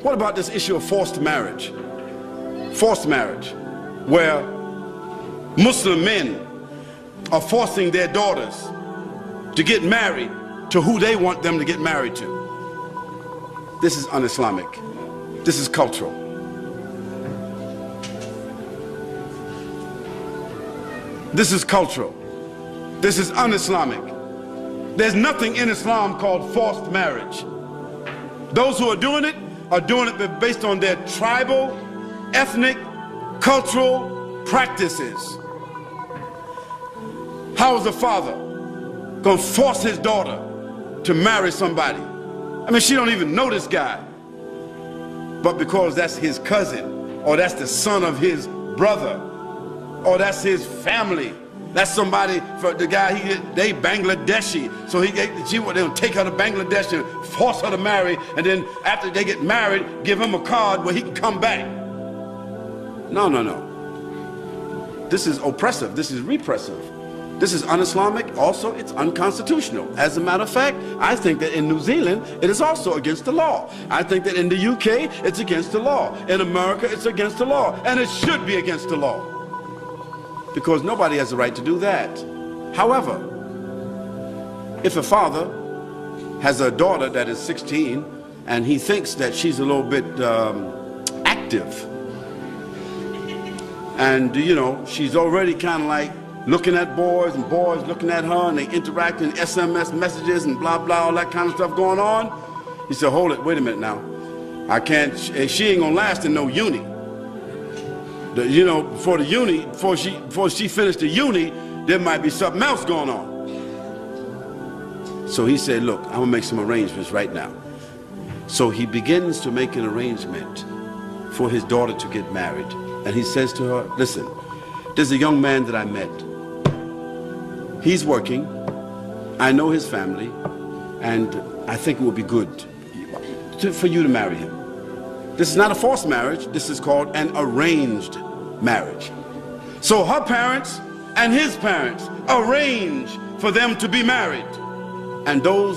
What about this issue of forced marriage? Forced marriage, where Muslim men are forcing their daughters to get married to who they want them to get married to. This is un-Islamic. This is cultural. This is cultural. This is un-Islamic. There's nothing in Islam called forced marriage. Those who are doing it based on their tribal, ethnic, cultural practices. How is a father going to force his daughter to marry somebody? I mean, she don't even know this guy. But because that's his cousin, or that's the son of his brother, or that's his family, that's somebody, for the guy, they Bangladeshi, so they'll take her to Bangladesh and force her to marry, and then after they get married, give him a card where he can come back. No, no, no. This is oppressive. This is repressive. This is un-Islamic. Also, it's unconstitutional. As a matter of fact, I think that in New Zealand, it is also against the law. I think that in the UK, it's against the law. In America, it's against the law. And it should be against the law, because nobody has the right to do that. However, if a father has a daughter that is 16 and he thinks that she's a little bit active, and you know, she's already kind of like looking at boys and boys looking at her, and they interact in SMS messages and blah blah, all that kind of stuff going on, he said, hold it, wait a minute now, I can't, she ain't gonna last in no uni. You know, before she finished the uni, there might be something else going on. So he said, look, I'm gonna make some arrangements right now. So he begins to make an arrangement for his daughter to get married. And he says to her, listen, there's a young man that I met. He's working, I know his family, and I think it would be good for you to marry him. This is not a forced marriage, this is called an arranged marriage. So her parents and his parents arrange for them to be married. And those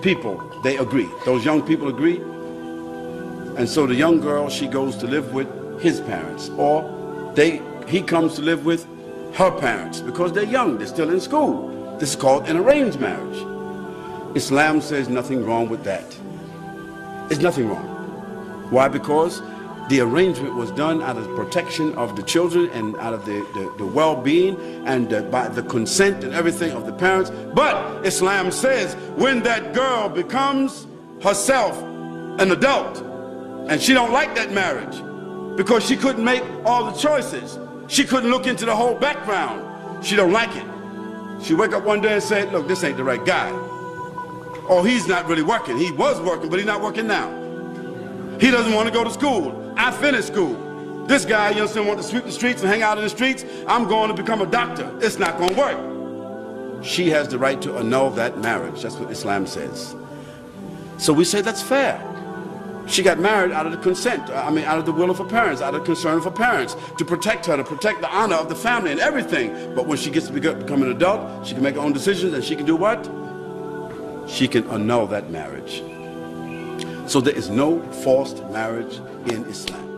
people, they agree. Those young people agree. And so the young girl, she goes to live with his parents, or he comes to live with her parents, because they're young, they're still in school. This is called an arranged marriage. Islam says nothing wrong with that. There's nothing wrong. Why? Because the arrangement was done out of the protection of the children and out of the well-being and by the consent and everything of the parents. But Islam says when that girl becomes herself an adult and she don't like that marriage because she couldn't make all the choices, she couldn't look into the whole background, she don't like it. She wake up one day and say, look, this ain't the right guy. Or he's not really working. He was working, but he's not working now. He doesn't want to go to school. I finished school. This guy, you understand, wants to sweep the streets and hang out in the streets. I'm going to become a doctor. It's not going to work. She has the right to annul that marriage. That's what Islam says. So we say that's fair. She got married out of the consent, out of the will of her parents, out of the concern of her parents, to protect her, to protect the honor of the family and everything. But when she gets to become an adult, she can make her own decisions, and she can do what? She can annul that marriage. So there is no forced marriage in Islam.